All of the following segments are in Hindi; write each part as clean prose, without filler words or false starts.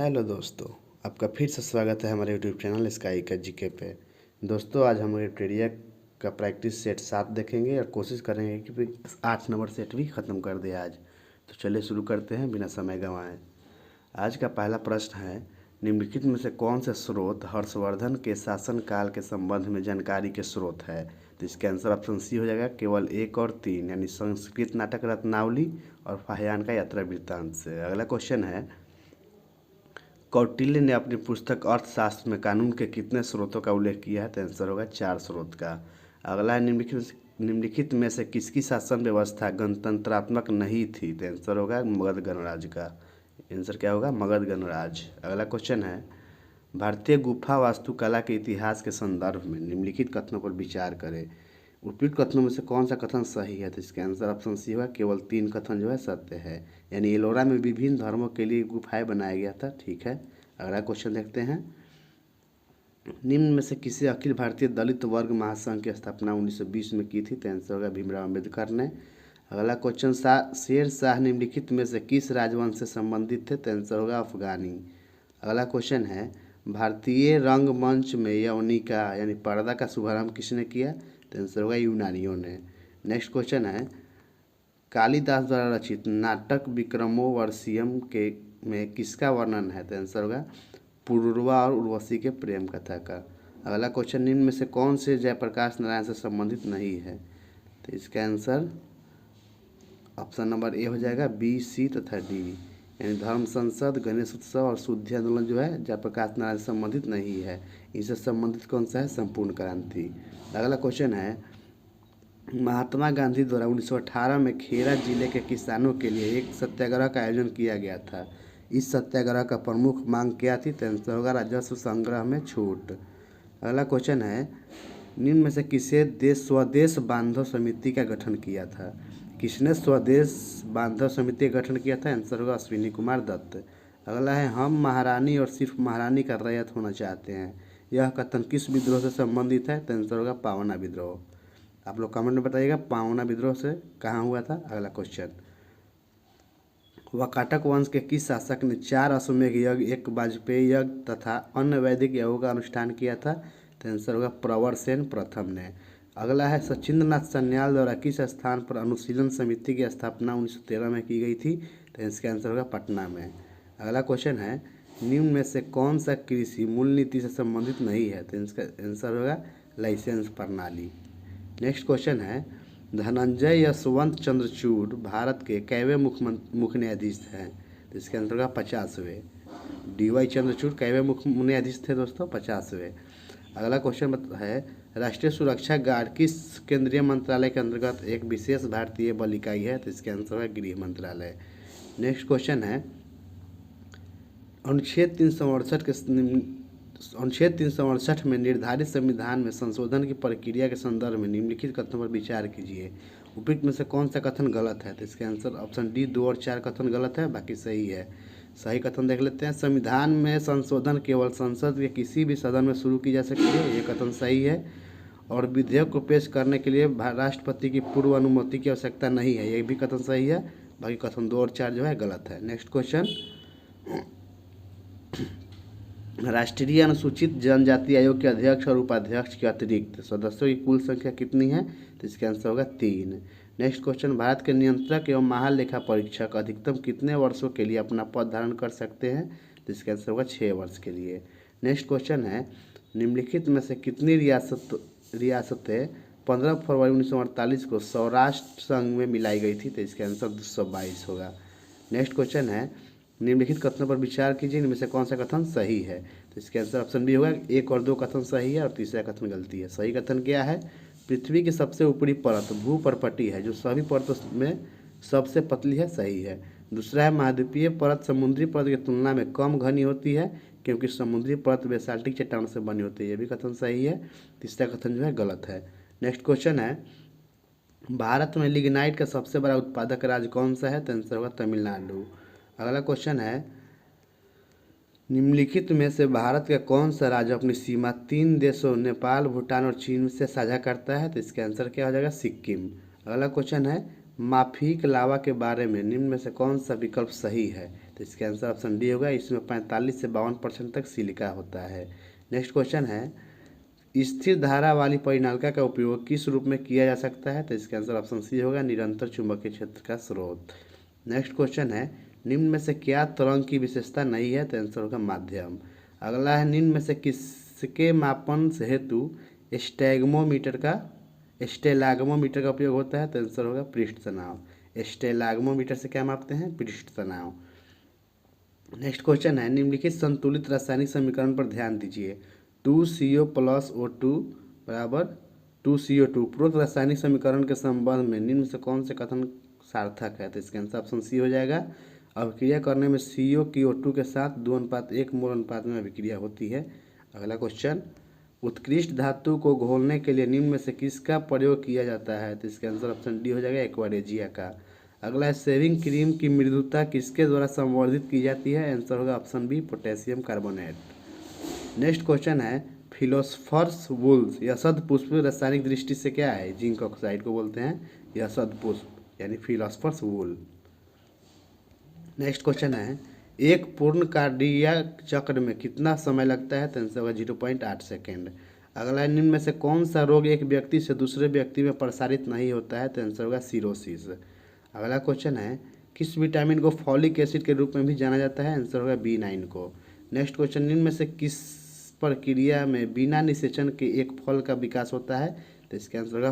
हेलो दोस्तों, आपका फिर से स्वागत है हमारे यूट्यूब चैनल स्काई का जीके पे। दोस्तों, आज हम ट्रिविया का प्रैक्टिस सेट 7 देखेंगे और कोशिश करेंगे कि भी 8 नंबर सेट भी ख़त्म कर दे आज। तो चलिए शुरू करते हैं बिना समय गंवाए। आज का पहला प्रश्न है, निम्नलिखित में से कौन से स्रोत हर्षवर्धन के शासनकाल के संबंध में जानकारी के स्रोत है। तो इसका आंसर ऑप्शन सी हो जाएगा, केवल 1 और 3, यानी संस्कृत नाटक रत्नावली और फाहियान का यात्रा वृत्तांत से। अगला क्वेश्चन है, कौटिल्य ने अपनी पुस्तक अर्थशास्त्र में कानून के कितने स्रोतों का उल्लेख किया है। तो आंसर होगा 4 स्रोत का। अगला है, निम्नलिखित में से किसकी शासन व्यवस्था गणतंत्रात्मक नहीं थी। तो आंसर होगा मगध गणराज्य का। आंसर क्या होगा, मगध गणराज्य। अगला क्वेश्चन है, भारतीय गुफा वास्तुकला के इतिहास के संदर्भ में निम्नलिखित कथनों पर विचार करें। उपयुक्त कथनों में से कौन सा कथन सही है। तो इसका आंसर ऑप्शन सी होगा, केवल 3 कथन जो है सत्य है, यानी एलोरा में विभिन्न धर्मों के लिए गुफाएं बनाया गया था। ठीक है, अगला क्वेश्चन देखते हैं, निम्न में से किसी अखिल भारतीय दलित वर्ग महासंघ की स्थापना 1920 में की थी। तो आंसर होगा भीमराव अम्बेडकर ने। अगला क्वेश्चन, शेर शाह निम्नलिखित में से किस राजवंश से संबंधित थे। तो आंसर होगा अफगानी। अगला क्वेश्चन है, भारतीय रंगमंच में यवनिका यानी पर्दा का शुभारंभ किसने किया। तो आंसर होगा यूनानियों ने। नेक्स्ट क्वेश्चन है, कालिदास द्वारा रचित नाटक विक्रमोर्वशीयम के में किसका वर्णन है। तो आंसर होगा पुरूरवा और उर्वशी के प्रेम कथा का। अगला क्वेश्चन, निम्न में से कौन से जयप्रकाश नारायण से संबंधित नहीं है। तो इसका आंसर ऑप्शन नंबर ए हो जाएगा, बी, सी तथा डी, यानी धर्म संसद, गणेश उत्सव और शुद्धि आंदोलन जो है जयप्रकाश नारायण से संबंधित नहीं है। इससे संबंधित कौन सा है, संपूर्ण क्रांति। अगला क्वेश्चन है, महात्मा गांधी द्वारा 1918 में खेरा जिले के किसानों के लिए एक सत्याग्रह का आयोजन किया गया था। इस सत्याग्रह का प्रमुख मांग क्या थी। तो आंसर होगा राजस्व संग्रह में छूट। अगला क्वेश्चन है, निम्न में से किसे स्वदेश बांधव समिति का गठन किया था। किसने स्वदेश बांधव समिति का गठन किया था। आंसर होगा अश्विनी कुमार दत्त। अगला है, हम महारानी और सिर्फ महारानी का रैयत होना चाहते हैं। यह कथन किस विद्रोह से संबंधित है। तो आंसर होगा पावना विद्रोह। आप लोग कमेंट में बताइएगा पावना विद्रोह से कहाँ हुआ था। अगला क्वेश्चन, वाकाटक वंश के किस शासक ने 4 अश्वमेघ यज्ञ, 1 वाजपेयी यज्ञ तथा अन्य वैदिक यज्ञों का अनुष्ठान किया था। तो आंसर होगा प्रवरसेन प्रथम ने। अगला है, सचिंद्रनाथ सन्याल द्वारा किस स्थान पर अनुशीलन समिति की स्थापना 1913 में की गई थी। तो इसका आंसर होगा पटना में। अगला क्वेश्चन है, निम्न में से कौन सा कृषि मूल नीति से संबंधित नहीं है। तो इसका आंसर होगा लाइसेंस प्रणाली। नेक्स्ट क्वेश्चन है, धनंजय यशवंत चंद्रचूड़ भारत के कैवे मुख्य न्यायाधीश हैं। तो इसके आंसर होगा 50वें। डी.वाई. चंद्रचूड़ कैवे मुख्य न्यायाधीश थे दोस्तों, 50वें। अगला क्वेश्चन है, राष्ट्रीय सुरक्षा गार्ड किस केंद्रीय मंत्रालय के अंतर्गत एक विशेष भारतीय बल इकाई है। तो इसके आंसर है गृह मंत्रालय। नेक्स्ट क्वेश्चन है, अनुच्छेद 368 में निर्धारित संविधान में संशोधन की प्रक्रिया के संदर्भ में निम्नलिखित कथनों पर विचार कीजिए। उपयुक्त में से कौन सा कथन गलत है। तो इसका आंसर ऑप्शन डी, 2 और 4 कथन गलत है, बाकी सही है। सही कथन देख लेते हैं, संविधान में संशोधन केवल संसद के किसी भी सदन में शुरू की जा सकती है, ये कथन सही है। और विधेयक को पेश करने के लिए राष्ट्रपति की पूर्व अनुमति की आवश्यकता नहीं है, ये भी कथन सही है। बाकी कथन 2 और 4 जो है गलत है। नेक्स्ट क्वेश्चन, राष्ट्रीय अनुसूचित जनजाति आयोग के अध्यक्ष और उपाध्यक्ष के अतिरिक्त सदस्यों की कुल संख्या कितनी है। तो इसका आंसर होगा 3। नेक्स्ट क्वेश्चन, भारत के नियंत्रक एवं महालेखा परीक्षक अधिकतम कितने वर्षों के लिए अपना पद धारण कर सकते हैं। तो इसका आंसर होगा 6 वर्ष के लिए। नेक्स्ट क्वेश्चन है, निम्नलिखित में से कितनी रियासतें 15 फरवरी 1948 को सौराष्ट्र संघ में मिलाई गई थी। तो इसका आंसर 222 होगा। नेक्स्ट क्वेश्चन है, निम्नलिखित कथनों पर विचार कीजिए, इनमें से कौन सा कथन सही है। तो इसके आंसर ऑप्शन बी होगा, 1 और 2 कथन सही है और तीसरा कथन गलती है। सही कथन क्या है, पृथ्वी की सबसे ऊपरी परत भूपर्पटी है जो सभी परतों में सबसे पतली है, सही है। दूसरा है, महाद्वीपीय परत समुद्री परत की तुलना में कम घनी होती है क्योंकि समुद्री परत बेसाल्टिक चट्टान से बनी होती है, ये भी कथन सही है। तीसरा कथन जो है गलत है। नेक्स्ट क्वेश्चन है, भारत में लिग्नाइट का सबसे बड़ा उत्पादक राज्य कौन सा है। तो आंसर होगा तमिलनाडु। अगला क्वेश्चन है, निम्नलिखित में से भारत का कौन सा राज्य अपनी सीमा 3 देशों नेपाल, भूटान और चीन से साझा करता है। तो इसका आंसर क्या हो जाएगा, सिक्किम। अगला क्वेश्चन है, माफिक लावा के बारे में निम्न में से कौन सा विकल्प सही है? तो इसका आंसर ऑप्शन डी होगा। इसमें 45 से 52% तक सिलिका होता है। नेक्स्ट क्वेश्चन है, स्थिर धारा वाली परिनालिका का उपयोग किस रूप में किया जा सकता है? तो इसका आंसर ऑप्शन सी होगा, निरंतर चुंबकीय क्षेत्र का स्रोत। नेक्स्ट क्वेश्चन है, निम्न में से क्या तरंग की विशेषता नहीं है? तो आंसर होगा माध्यम। अगला है, निम्न में से किसके मापन से हेतु स्टेलाग्मोमीटर का उपयोग होता है? तो आंसर होगा पृष्ठ तनाव। स्टेलाग्मोमीटर से क्या मापते हैं? पृष्ठ तनाव। नेक्स्ट क्वेश्चन है, निम्नलिखित संतुलित रासायनिक समीकरण पर ध्यान दीजिए। 2CO प्लस O2 बराबर 2CO2 उपरोक्त रासायनिक समीकरण के संबंध में निम्न से कौन से कथन सार्थक है? तो इसका आंसर ऑप्शन सी हो जाएगा। अभिक्रिया करने में CO की O2 के साथ 2:1 मोल अनुपात में अभिक्रिया होती है। अगला क्वेश्चन, उत्कृष्ट धातु को घोलने के लिए निम्न में से किसका प्रयोग किया जाता है? तो इसका आंसर ऑप्शन डी हो जाएगा, एक्वारेजिया का। अगला है, शेविंग क्रीम की मृदुता किसके द्वारा संवर्धित की जाती है? आंसर होगा option B, potassium carbonate. Next question है, फिलोस्फर्स वुल्स यह शतपुष्प रासायनिक दृष्टि से क्या है? जिंक ऑक्साइड को बोलते हैं यह शतपुष्प, यानी फिलोस्फर्स वुल। नेक्स्ट क्वेश्चन है, एक पूर्ण कार्डियक चक्र में कितना समय लगता है? तो आंसर होगा 0.8 सेकेंड। अगला है, निम्न में से कौन सा रोग एक व्यक्ति से दूसरे व्यक्ति में प्रसारित नहीं होता है? तो आंसर होगा सिरोसिस। अगला क्वेश्चन है, किस विटामिन को फॉलिक एसिड के रूप में भी जाना जाता है? आंसर होगा B9 को। नेक्स्ट क्वेश्चन, निम्न में से किस प्रक्रिया में बिना निषेचन के एक फल का विकास होता है? तो इसका आंसर होगा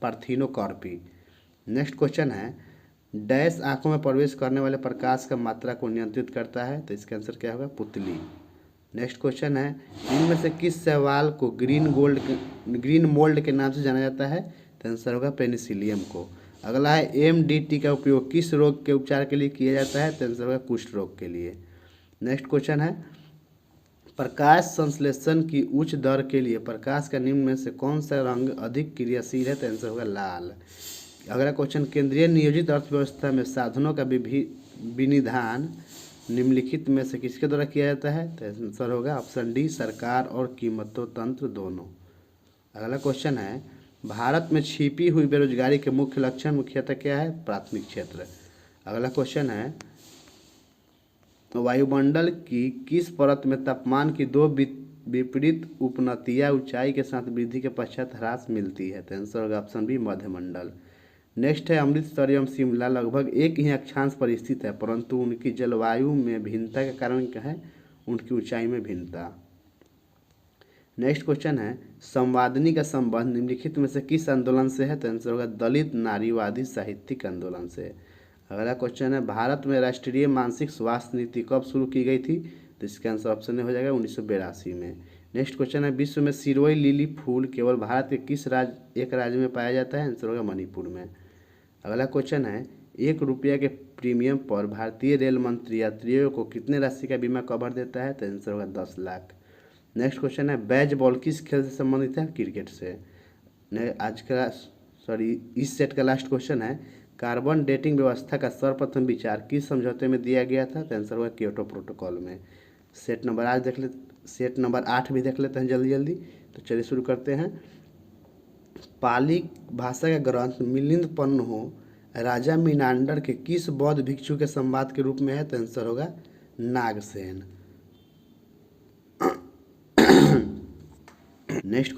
पार्थिनोकार्पी। नेक्स्ट क्वेश्चन है, डैश आंखों में प्रवेश करने वाले प्रकाश का मात्रा को नियंत्रित करता है? तो इसका आंसर क्या होगा? पुतली। नेक्स्ट क्वेश्चन है, इनमें से किस शैवाल को ग्रीन मोल्ड के नाम से जाना जाता है? तो आंसर होगा पेनिसिलियम को। अगला है, MDT का उपयोग किस रोग के उपचार के लिए किया जाता है? तो आंसर होगा कुष्ठ रोग के लिए। नेक्स्ट क्वेश्चन है, प्रकाश संश्लेषण की उच्च दर के लिए प्रकाश का निम्न में से कौन सा रंग अधिक क्रियाशील है? तो आंसर होगा लाल। अगला क्वेश्चन, केंद्रीय नियोजित अर्थव्यवस्था में साधनों का विनिधान निम्नलिखित में से किसके द्वारा किया जाता है? तो आंसर होगा ऑप्शन डी, सरकार और कीमतों तंत्र दोनों। अगला क्वेश्चन है, भारत में छिपी हुई बेरोजगारी के मुख्य लक्षण मुख्यतः क्या है? प्राथमिक क्षेत्र। अगला क्वेश्चन है, वायुमंडल की किस परत में तापमान की दो विपरीत उपनतियां ऊंचाई के साथ वृद्धि के पश्चात ह्रास मिलती है? तो आंसर होगा ऑप्शन बी, मध्यमंडल। नेक्स्ट है, अमृतसर एवं शिमला लगभग एक ही अक्षांश पर स्थित है, परंतु उनकी जलवायु में भिन्नता के कारण क्या है? उनकी ऊंचाई में भिन्नता। नेक्स्ट क्वेश्चन है, संवादिनी का संबंध निम्नलिखित में से किस आंदोलन से है? तो आंसर होगा दलित नारीवादी साहित्यिक आंदोलन से। अगला क्वेश्चन है, भारत में राष्ट्रीय मानसिक स्वास्थ्य नीति कब शुरू की गई थी? तो इसका आंसर ऑप्शन हो जाएगा 1982 में। नेक्स्ट क्वेश्चन है, विश्व में सिरोई लिली फूल केवल भारत के किस राज्य में पाया जाता है? आंसर होगा मणिपुर में। अगला क्वेश्चन है, ₹1 के प्रीमियम पर भारतीय रेल मंत्री यात्रियों को कितने राशि का बीमा कवर देता है? तो आंसर होगा 10 लाख। नेक्स्ट क्वेश्चन है, बैज बॉल किस खेल से संबंधित है? क्रिकेट से। इस सेट का लास्ट क्वेश्चन है, कार्बन डेटिंग व्यवस्था का सर्वप्रथम विचार किस समझौते में दिया गया था? तो आंसर होगा क्योटो प्रोटोकॉल में। सेट नंबर 8 भी देख लेते हैं जल्दी जल्दी। तो चलिए शुरू करते हैं। पाली भाषा का ग्रंथ मिलिंद पन्हो राजा मीनांडर के किस बौद्ध भिक्षु के संवाद के रूप में है? तो आंसर होगा नागसेन। नेक्स्ट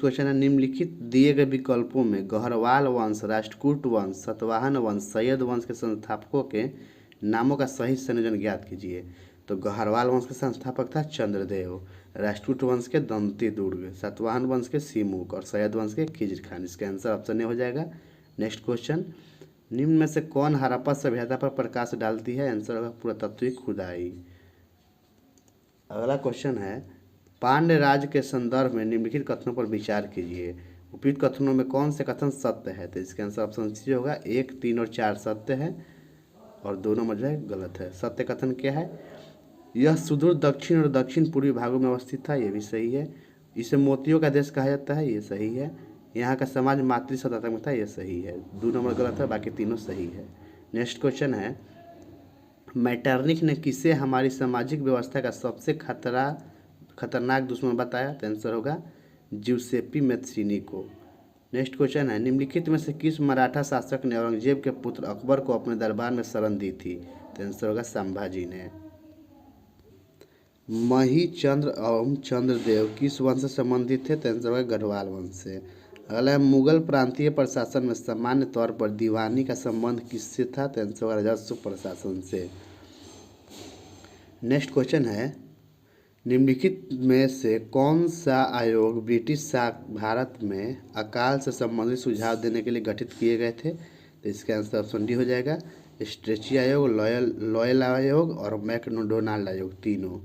क्वेश्चन है, निम्नलिखित दिए गए विकल्पों में गहरवाल वंश, राष्ट्रकूट वंश, सतवाहन वंश, सैयद वंश के संस्थापकों के नामों का सही संयोजन ज्ञात कीजिए। तो गहरवाल वंश का संस्थापक था चंद्रदेव, राष्ट्रकूट वंश के दंती दुर्ग, सतवाहन वंश के सीमुक और सैयद वंश के खिजर खान। इसका आंसर ऑप्शन ए हो जाएगा। नेक्स्ट क्वेश्चन, निम्न में से कौन हड़प्पा सभ्यता पर प्रकाश डालती है? आंसर होगा पुरातत्विक खुदाई। अगला क्वेश्चन है, पांड्य राज के संदर्भ में निम्नलिखित कथनों पर विचार कीजिए। उपयुक्त कथनों में कौन से कथन सत्य है? तो इसका आंसर ऑप्शन सी होगा, 1, 3 और 4 सत्य है और 2 नंबर जो है गलत है। सत्य कथन क्या है? यह सुदूर दक्षिण और दक्षिण पूर्वी भागों में अवस्थित था, ये भी सही है। इसे मोतियों का देश कहा जाता है, ये सही है। यहाँ का समाज मातृ सत्तात्मक था, ये सही है। 2 नंबर गलत है, बाकी तीनों सही है। नेक्स्ट क्वेश्चन है, मैटरनिख ने किसे हमारी सामाजिक व्यवस्था का सबसे खतरनाक दुश्मन बताया? तो आंसर होगा ज्यूसेप्पी मैत्सिनी को। नेक्स्ट क्वेश्चन है, निम्नलिखित में से किस मराठा शासक ने औरंगजेब के पुत्र अकबर को अपने दरबार में शरण दी थी? तो आंसर होगा संभाजी ने। महीचंद्र एवं चंद्रदेव किस वंश से संबंधित थे? तो आंसर होगा गढ़वाल वंश से। अगला है, मुगल प्रांतीय प्रशासन में सामान्य तौर पर दीवानी का संबंध किससे था? तो आंसर होगा राजस्व प्रशासन से। नेक्स्ट क्वेश्चन है, निम्नलिखित में से कौन सा आयोग ब्रिटिश भारत में अकाल से संबंधित सुझाव देने के लिए गठित किए गए थे? तो इसका आंसर ऑप्शन डी हो जाएगा। स्ट्रेची आयोग, लॉयल आयोग और मैकडोनाल्ड आयोग, तीनों।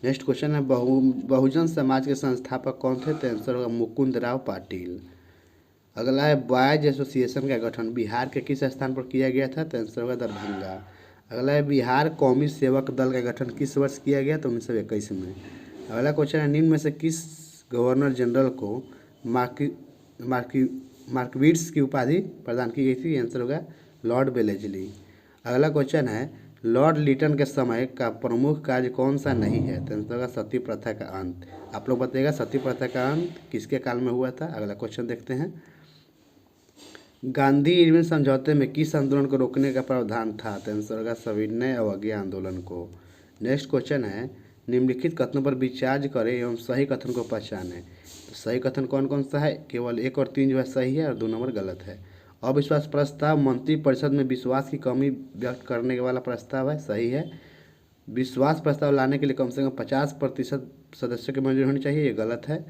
नेक्स्ट क्वेश्चन है, बहुजन समाज के संस्थापक कौन थे? तो आंसर होगा मुकुंदराव पाटिल। अगला है, बॉयज एसोसिएशन का गठन बिहार के किस स्थान पर किया गया था? तो आंसर होगा दरभंगा। अगला है, बिहार कौमी सेवक दल का गठन किस वर्ष किया गया? तो 1921 में। अगला क्वेश्चन है, निम्न में से किस गवर्नर जनरल को मार्क्विस की उपाधि प्रदान की गई थी? आंसर होगा लॉर्ड वेलेस्ली। अगला क्वेश्चन है, लॉर्ड लिटन के समय का प्रमुख कार्य कौन सा नहीं है? तो आंसर होगा सती प्रथा का अंत। आप लोग बताइएगा सती प्रथा का अंत किसके काल में हुआ था? अगला क्वेश्चन देखते हैं, गांधी इरविन समझौते में किस आंदोलन को रोकने का प्रावधान था? तो आंसर होगा सविनय अवज्ञा आंदोलन को। नेक्स्ट क्वेश्चन है, निम्नलिखित कथनों पर विचार करें एवं सही कथन को पहचानें। तो सही कथन कौन कौन सा है? केवल 1 और 3 जो है सही है और 2 नंबर गलत है। अविश्वास प्रस्ताव मंत्रिपरिषद में विश्वास की कमी व्यक्त करने वाला प्रस्ताव है, सही है। विश्वास प्रस्ताव लाने के लिए कम से कम 50% सदस्यों की मंजूरी होनी चाहिए, ये गलत है।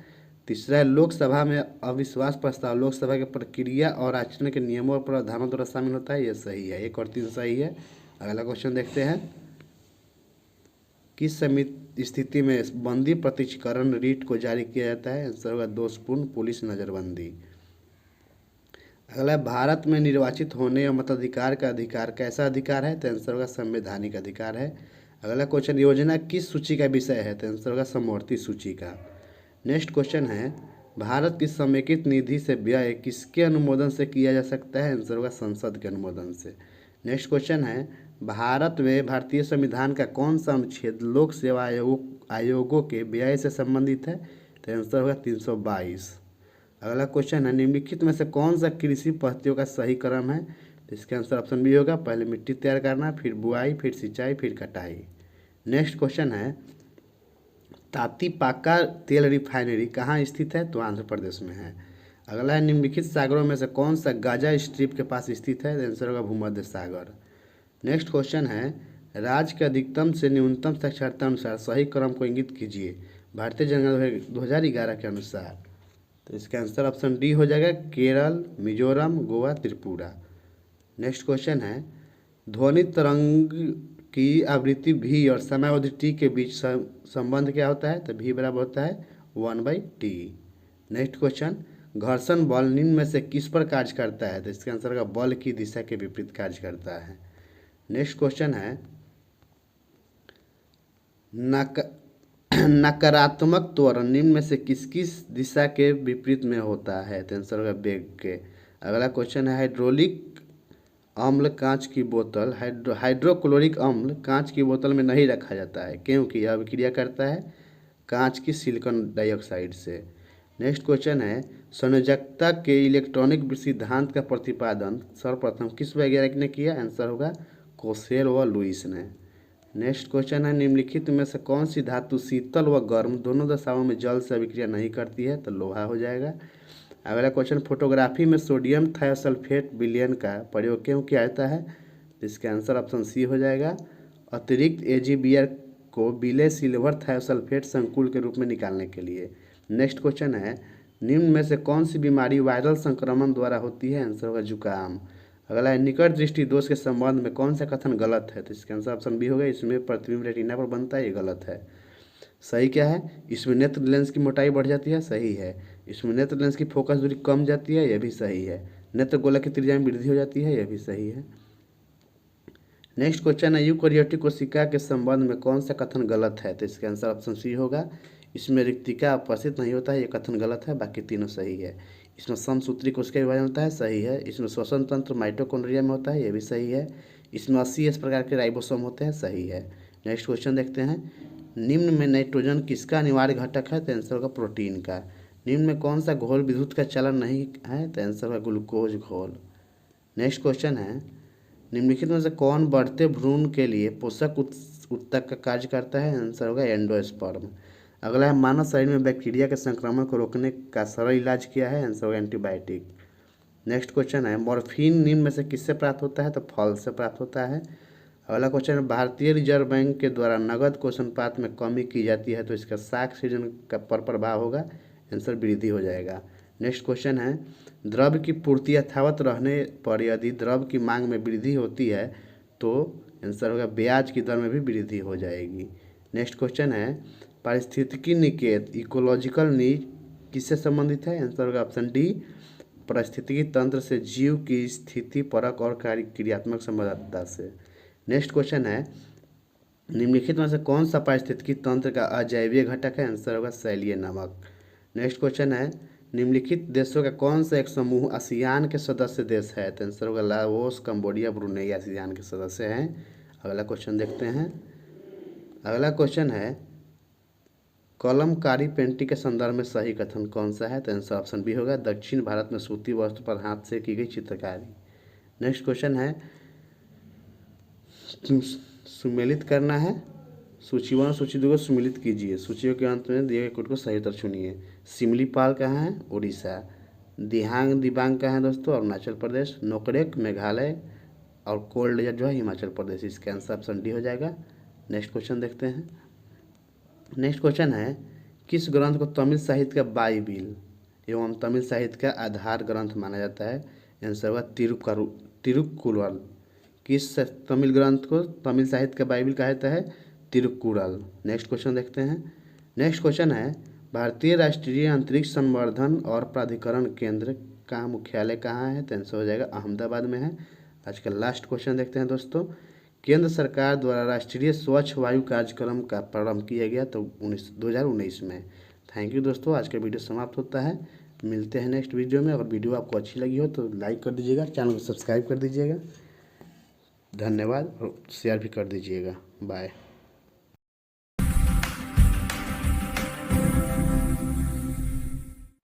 तीसरा है, लोकसभा में अविश्वास प्रस्ताव लोकसभा के प्रक्रिया और आचरण के नियमों और प्रावधानों द्वारा शामिल होता है, ये सही है। 1 और 3 सही है। अगला क्वेश्चन देखते हैं, किस स्थिति में बंदी प्रत्यक्षीकरण रीट को जारी किया जाता है? आंसर होगा दोषपूर्ण पुलिस नज़रबंदी। अगला, भारत में निर्वाचित होने या मताधिकार का अधिकार कैसा अधिकार है? तो आंसर होगा संवैधानिक अधिकार है। अगला क्वेश्चन, योजना किस सूची का विषय है? तो आंसर होगा समवर्ती सूची का। नेक्स्ट क्वेश्चन है, भारत की समेकित निधि से व्यय किसके अनुमोदन से किया जा सकता है? आंसर होगा संसद के अनुमोदन से। नेक्स्ट क्वेश्चन है, भारत में भारतीय संविधान का कौन सा अनुच्छेद लोक सेवा आयोगों के व्यय से संबंधित है? तो आंसर होगा 322। अगला क्वेश्चन है, निम्नलिखित में से कौन सा कृषि पद्धतियों का सही क्रम है? तो इसका आंसर ऑप्शन बी होगा, पहले मिट्टी तैयार करना, फिर बुआई, फिर सिंचाई, फिर कटाई। नेक्स्ट क्वेश्चन है, ताप्ती पाका तेल रिफाइनरी कहाँ स्थित है? तो आंध्र प्रदेश में है। अगला है, निम्नलिखित सागरों में से कौन सा गाजा स्ट्रिप के पास स्थित है? तो आंसर होगा भूमध्य सागर। नेक्स्ट क्वेश्चन है, राज्य के अधिकतम से न्यूनतम साक्षरता अनुसार सही क्रम को इंगित कीजिए भारतीय जनगणना 2011 के अनुसार। तो इसका आंसर ऑप्शन डी हो जाएगा, केरल, मिजोरम, गोवा, त्रिपुरा। नेक्स्ट क्वेश्चन है, ध्वनि तरंग की आवृत्ति भी और समयावधि टी के बीच संबंध क्या होता है? तो भी बराबर होता है 1/t। नेक्स्ट क्वेश्चन, घर्षण बल निम्न में से किस पर कार्य करता है? तो इसका आंसर होगा बल की दिशा के विपरीत कार्य करता है। नेक्स्ट क्वेश्चन है, नकारात्मक त्वरण निम्न में से किस किस दिशा के विपरीत में होता है? तो आंसर होगा वेग के। अगला क्वेश्चन है, हाइड्रोलिक अम्ल कांच की बोतल हाइड्रोक्लोरिक अम्ल कांच की बोतल में नहीं रखा जाता है क्योंकि यह अभिक्रिया करता है कांच की सिलिकॉन डाइऑक्साइड से। नेक्स्ट क्वेश्चन है, संयोजकता के इलेक्ट्रॉनिक सिद्धांत का प्रतिपादन सर्वप्रथम किस वैज्ञानिक ने किया? आंसर होगा कोसेल व लुईस ने। नेक्स्ट क्वेश्चन है, निम्नलिखित में से कौन सी धातु शीतल व गर्म दोनों दशाओं में जल से अभिक्रिया नहीं करती है? तो लोहा हो जाएगा। अगला क्वेश्चन, फोटोग्राफी में सोडियम थायोसल्फेट विलयन का प्रयोग क्यों किया जाता है? तो इसका आंसर ऑप्शन सी हो जाएगा, अतिरिक्त AgBr को विलय सिल्वर थायोसल्फेट संकुल के रूप में निकालने के लिए। नेक्स्ट क्वेश्चन है, निम्न में से कौन सी बीमारी वायरल संक्रमण द्वारा होती है? आंसर होगा जुकाम। अगला है, निकट दृष्टि दोष के संबंध में कौन सा कथन गलत है? तो इसका आंसर ऑप्शन बी होगा, इसमें प्रतिबिंब रेटिना पर बनता है, ये गलत है। सही क्या है? इसमें नेत्र लेंस की मोटाई बढ़ जाती है, सही है। इसमें नेत्र लेंस की फोकस दूरी कम जाती है, यह भी सही है। नेत्र गोलक की त्रिज्या में वृद्धि हो जाती है, यह भी सही है। नेक्स्ट क्वेश्चन है, यूकैरियोटिक कोशिका के संबंध में कौन सा कथन गलत है? तो इसका आंसर ऑप्शन सी होगा, इसमें रिक्तिका उपस्थित नहीं होता है, ये कथन गलत है, बाकी तीनों सही है। इसमें समसूत्री कोशिका विभाजन होता है, सही है। इसमें श्वसन तंत्र माइटोकॉन्ड्रिया में होता है, ये भी सही है। इसमें 80 प्रकार के राइबोसोम होते हैं, सही है। नेक्स्ट क्वेश्चन देखते हैं, निम्न में नाइट्रोजन किसका अनिवार्य घटक है? तो आंसर होगा प्रोटीन का। निम्न में कौन सा घोल विद्युत का चालन नहीं है? तो आंसर है ग्लूकोज घोल। नेक्स्ट क्वेश्चन है, निम्नलिखित में से कौन बढ़ते भ्रूण के लिए पोषक उत्तक का कार्य करता है? आंसर होगा एंडोस्पर्म। अगला है, मानव शरीर में बैक्टीरिया के संक्रमण को रोकने का सरल इलाज क्या है? आंसर होगा एंटीबायोटिक। नेक्स्ट क्वेश्चन है, मॉर्फिन निम्न में से किससे प्राप्त होता है? तो फल से प्राप्त होता है। अगला क्वेश्चन है, भारतीय रिजर्व बैंक के द्वारा नगद कोष अनुपात में कमी की जाती है तो इसका साख सीजन का पर प्रभाव होगा? आंसर वृद्धि हो जाएगा। नेक्स्ट क्वेश्चन है, द्रव्य की पूर्ति यथावत रहने पर यदि द्रव्य की मांग में वृद्धि होती है तो आंसर होगा ब्याज की दर में भी वृद्धि हो जाएगी। नेक्स्ट क्वेश्चन है, पारिस्थितिकी निकेत इकोलॉजिकल नीड किससे संबंधित है? आंसर होगा ऑप्शन डी, पारिस्थितिकी तंत्र से जीव की स्थिति परक और क्रियात्मक संबद्धता से। नेक्स्ट क्वेश्चन है, निम्नलिखित में से कौन सा पारिस्थितिकी तंत्र का अजैवीय घटक है? आंसर होगा शैलीय नमक। नेक्स्ट क्वेश्चन है, निम्नलिखित देशों का कौन सा एक समूह आसियान के सदस्य देश है? तो आंसर होगा लाओस, कंबोडिया, ब्रुनेई आसियान के सदस्य हैं। अगला क्वेश्चन देखते हैं। अगला क्वेश्चन है, कलमकारी पेंटिंग के संदर्भ में सही कथन कौन सा है? तो आंसर ऑप्शन बी होगा, दक्षिण भारत में सूती वस्त्र पर हाथ से की गई चित्रकारी। नेक्स्ट क्वेश्चन है, सुमेलित करना है, सूची 1 और सूची 2 को सुमेलित कीजिए। सूचियों के अंत में दिए गए कोड को सही उत्तर चुनिए। सिमलीपाल कहाँ है? उड़ीसा। दिहांग दिबांग कहाँ है दोस्तों? अरुणाचल प्रदेश। नोकरेक मेघालय और कोल्ड डेजर्ट जो है हिमाचल प्रदेश। इसका आंसर ऑप्शन डी हो जाएगा। नेक्स्ट क्वेश्चन देखते हैं। नेक्स्ट क्वेश्चन है, किस ग्रंथ को तमिल साहित्य का बाइबिल एवं तमिल साहित्य का आधार ग्रंथ माना जाता है? आंसर होगा तिरुक्कुरल। किस तमिल ग्रंथ को तमिल साहित्य का बाइबिल कहा जाता है? तिरुक्कुरल। नेक्स्ट क्वेश्चन देखते हैं। नेक्स्ट क्वेश्चन है, भारतीय राष्ट्रीय अंतरिक्ष संवर्धन और प्राधिकरण केंद्र का मुख्यालय कहाँ है? तो आंसर हो जाएगा अहमदाबाद में है। आज का लास्ट क्वेश्चन देखते हैं दोस्तों। केंद्र सरकार द्वारा राष्ट्रीय स्वच्छ वायु कार्यक्रम का प्रारंभ किया गया तो 2019 में। थैंक यू दोस्तों, आज का वीडियो समाप्त होता है। मिलते हैं नेक्स्ट वीडियो में। अगर वीडियो आपको अच्छी लगी हो तो लाइक कर दीजिएगा, चैनल को सब्सक्राइब कर दीजिएगा। धन्यवाद और शेयर भी कर दीजिएगा। बाय।